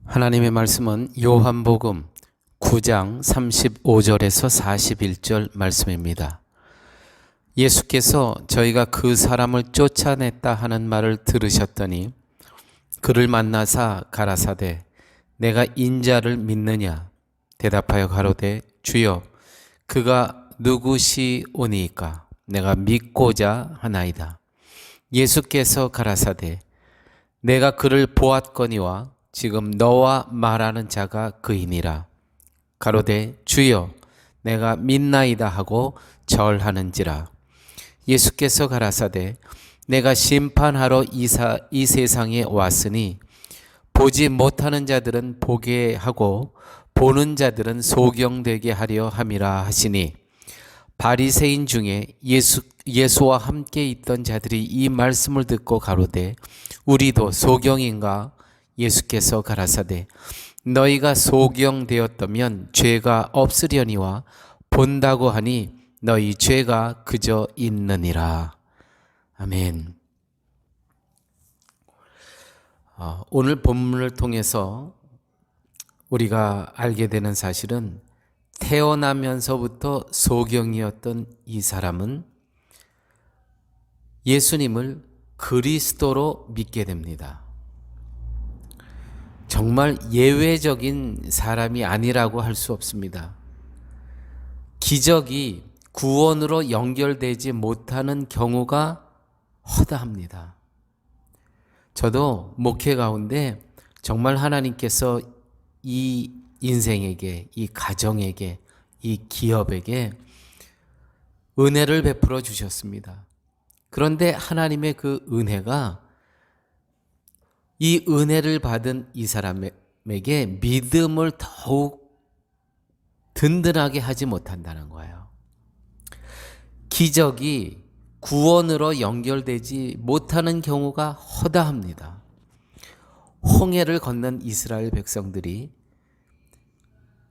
하나님의 말씀은 요한복음 9장 35절에서 41절 말씀입니다. 예수께서 저희가 그 사람을 쫓아냈다 하는 말을 들으셨더니 그를 만나사 가라사대 내가 인자를 믿느냐 대답하여 가로되 주여 그가 누구시오니이까 내가 믿고자 하나이다. 예수께서 가라사대 내가 그를 보았거니와 지금 너와 말하는 자가 그이니라. 가로되 주여 내가 믿나이다 하고 절하는지라. 예수께서 가라사대 내가 심판하러 이 세상에 왔으니 보지 못하는 자들은 보게 하고 보는 자들은 소경되게 하려 함이라 하시니 바리새인 중에 예수와 함께 있던 자들이 이 말씀을 듣고 가로되 우리도 소경인가? 예수께서 가라사대 너희가 소경되었다면 죄가 없으려니와 본다고 하니 너희 죄가 그저 있느니라. 아멘. 오늘 본문을 통해서 우리가 알게 되는 사실은 태어나면서부터 소경이었던 이 사람은 예수님을 그리스도로 믿게 됩니다. 정말 예외적인 사람이 아니라고 할 수 없습니다. 기적이 구원으로 연결되지 못하는 경우가 허다합니다. 저도 목회 가운데 정말 하나님께서 이 인생에게, 이 가정에게, 이 기업에게 은혜를 베풀어 주셨습니다. 그런데 하나님의 그 은혜가 이 은혜를 받은 이 사람에게 믿음을 더욱 든든하게 하지 못한다는 거예요. 기적이 구원으로 연결되지 못하는 경우가 허다합니다. 홍해를 건넌 이스라엘 백성들이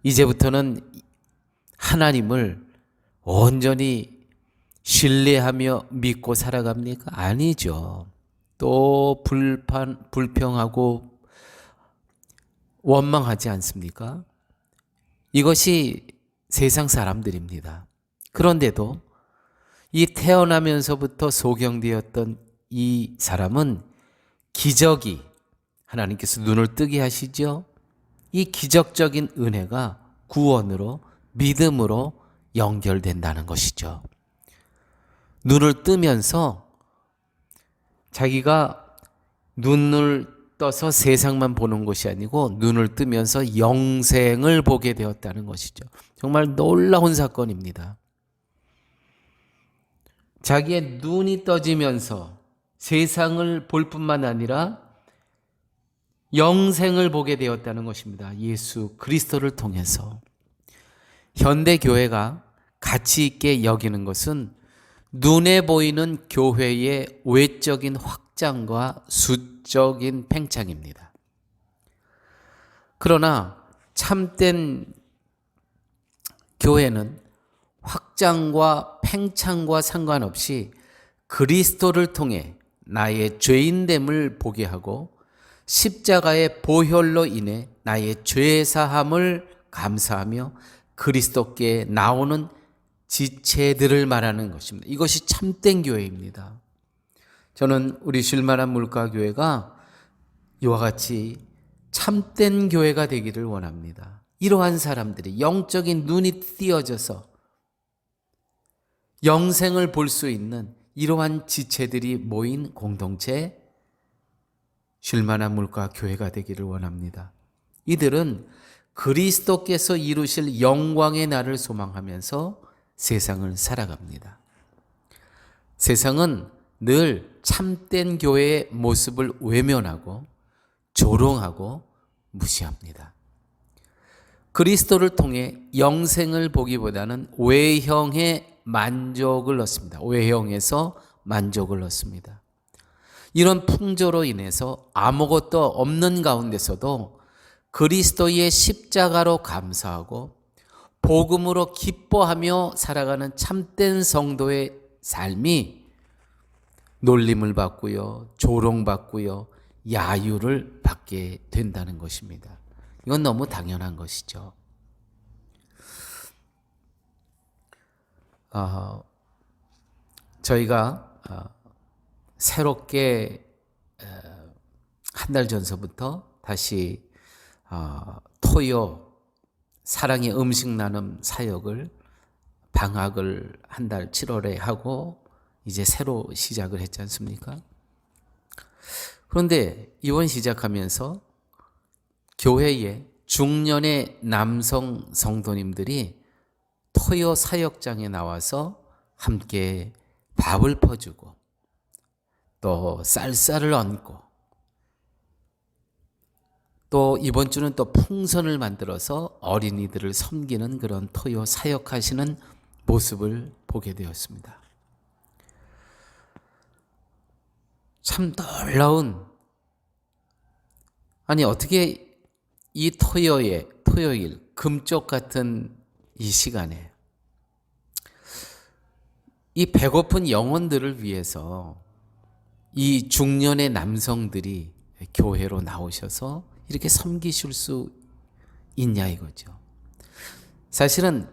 이제부터는 하나님을 온전히 신뢰하며 믿고 살아갑니까? 아니죠. 또 불평하고 원망하지 않습니까? 이것이 세상 사람들입니다. 그런데도 이 태어나면서부터 소경되었던 이 사람은 기적이 하나님께서 눈을 뜨게 하시죠. 이 기적적인 은혜가 구원으로 믿음으로 연결된다는 것이죠. 눈을 뜨면서 자기가 눈을 떠서 세상만 보는 것이 아니고 눈을 뜨면서 영생을 보게 되었다는 것이죠. 정말 놀라운 사건입니다. 자기의 눈이 떠지면서 세상을 볼 뿐만 아니라 영생을 보게 되었다는 것입니다. 예수 그리스도를 통해서. 현대 교회가 가치 있게 여기는 것은 눈에 보이는 교회의 외적인 확장과 수적인 팽창입니다. 그러나 참된 교회는 확장과 팽창과 상관없이 그리스도를 통해 나의 죄인됨을 보게 하고 십자가의 보혈로 인해 나의 죄사함을 감사하며 그리스도께 나오는 지체들을 말하는 것입니다. 이것이 참된 교회입니다. 저는 우리 쉴만한 물가교회가 이와 같이 참된 교회가 되기를 원합니다. 이러한 사람들이 영적인 눈이 띄어져서 영생을 볼 수 있는 이러한 지체들이 모인 공동체 쉴만한 물가교회가 되기를 원합니다. 이들은 그리스도께서 이루실 영광의 날을 소망하면서 세상을 살아갑니다. 세상은 늘 참된 교회의 모습을 외면하고 조롱하고 무시합니다. 그리스도를 통해 영생을 보기보다는 외형의 만족을 얻습니다. 외형에서 만족을 얻습니다. 이런 풍조로 인해서 아무것도 없는 가운데서도 그리스도의 십자가로 감사하고 복음으로 기뻐하며 살아가는 참된 성도의 삶이 놀림을 받고요, 조롱받고요, 야유를 받게 된다는 것입니다. 이건 너무 당연한 것이죠. 저희가 새롭게 한 달 전서부터 다시 토요 사랑의 음식 나눔 사역을 방학을 한 달 7월에 하고 이제 새로 시작을 했지 않습니까? 그런데 이번 시작하면서 교회에 중년의 남성 성도님들이 토요 사역장에 나와서 함께 밥을 퍼주고 또 쌀쌀을 얹고 또 이번 주는 또 풍선을 만들어서 어린이들을 섬기는 그런 토요 사역하시는 모습을 보게 되었습니다. 참 놀라운, 아니 어떻게 이 토요일 금쪽 같은 이 시간에 이 배고픈 영혼들을 위해서 이 중년의 남성들이 교회로 나오셔서 이렇게 섬기실 수 있냐 이거죠. 사실은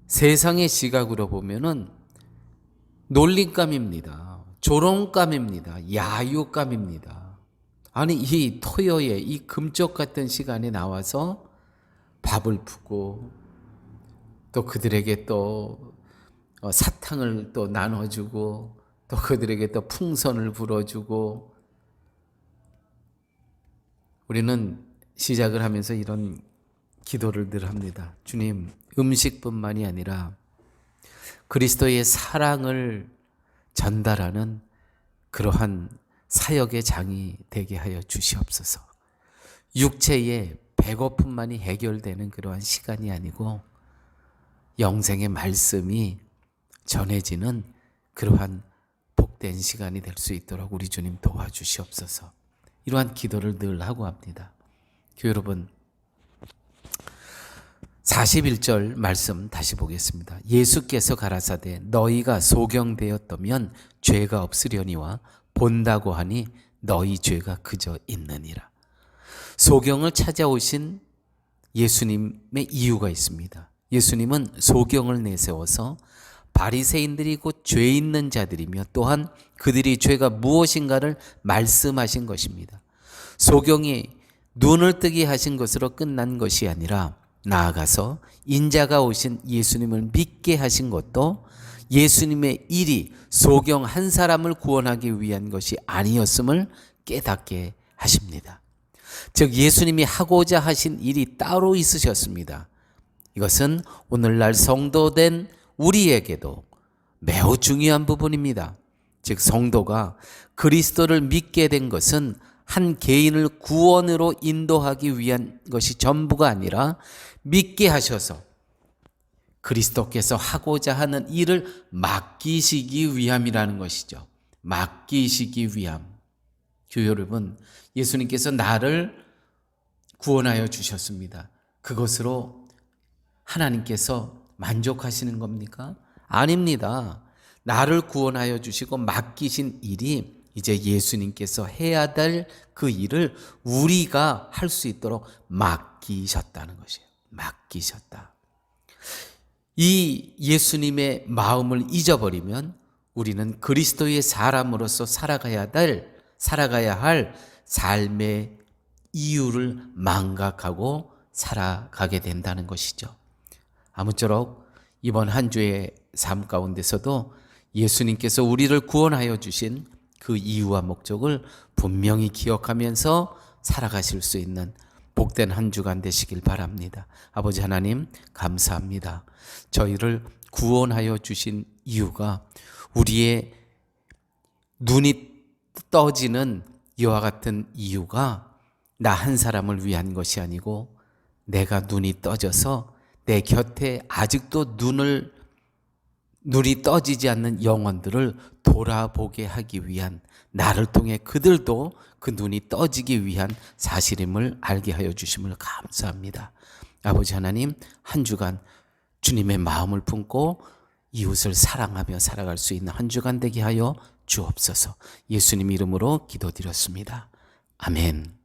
세상의 시각으로 보면은 놀림감입니다. 조롱감입니다. 야유감입니다. 아니 이 토요에 이 금쪽 같은 시간에 나와서 밥을 푸고 또 그들에게 또 사탕을 또 나눠주고 또 그들에게 또 풍선을 불어주고, 우리는 시작을 하면서 이런 기도를 늘 합니다. 주님, 음식뿐만이 아니라 그리스도의 사랑을 전달하는 그러한 사역의 장이 되게 하여 주시옵소서. 육체의 배고픔만이 해결되는 그러한 시간이 아니고 영생의 말씀이 전해지는 그러한 복된 시간이 될 수 있도록 우리 주님 도와주시옵소서. 이러한 기도를 늘 하고 합니다. 교회 여러분, 41절 말씀 다시 보겠습니다. 예수께서 가라사대 너희가 소경되었다면 죄가 없으려니와 본다고 하니 너희 죄가 그저 있느니라. 소경을 찾아오신 예수님의 이유가 있습니다. 예수님은 소경을 내세워서 바리새인들이 곧 죄 있는 자들이며 또한 그들이 죄가 무엇인가를 말씀하신 것입니다. 소경이 눈을 뜨게 하신 것으로 끝난 것이 아니라 나아가서 인자가 오신 예수님을 믿게 하신 것도 예수님의 일이 소경 한 사람을 구원하기 위한 것이 아니었음을 깨닫게 하십니다. 즉 예수님이 하고자 하신 일이 따로 있으셨습니다. 이것은 오늘날 성도된 우리에게도 매우 중요한 부분입니다. 즉 성도가 그리스도를 믿게 된 것은 한 개인을 구원으로 인도하기 위한 것이 전부가 아니라 믿게 하셔서 그리스도께서 하고자 하는 일을 맡기시기 위함이라는 것이죠. 맡기시기 위함. 교회 여러분, 예수님께서 나를 구원하여 주셨습니다. 그것으로 하나님께서 만족하시는 겁니까? 아닙니다. 나를 구원하여 주시고 맡기신 일이 이제 예수님께서 해야 될 그 일을 우리가 할 수 있도록 맡기셨다는 것이에요. 맡기셨다. 이 예수님의 마음을 잊어버리면 우리는 그리스도의 사람으로서 살아가야 할 삶의 이유를 망각하고 살아가게 된다는 것이죠. 아무쪼록 이번 한 주의 삶 가운데서도 예수님께서 우리를 구원하여 주신 그 이유와 목적을 분명히 기억하면서 살아가실 수 있는 복된 한 주간 되시길 바랍니다. 아버지 하나님 감사합니다. 저희를 구원하여 주신 이유가 우리의 눈이 떠지는 이와 같은 이유가 나 한 사람을 위한 것이 아니고 내가 눈이 떠져서 내 곁에 아직도 눈이 떠지지 않는 영혼들을 돌아보게 하기 위한, 나를 통해 그들도 그 눈이 떠지기 위한 사실임을 알게 하여 주심을 감사합니다. 아버지 하나님, 한 주간 주님의 마음을 품고 이웃을 사랑하며 살아갈 수 있는 한 주간 되게 하여 주옵소서. 예수님 이름으로 기도드렸습니다. 아멘.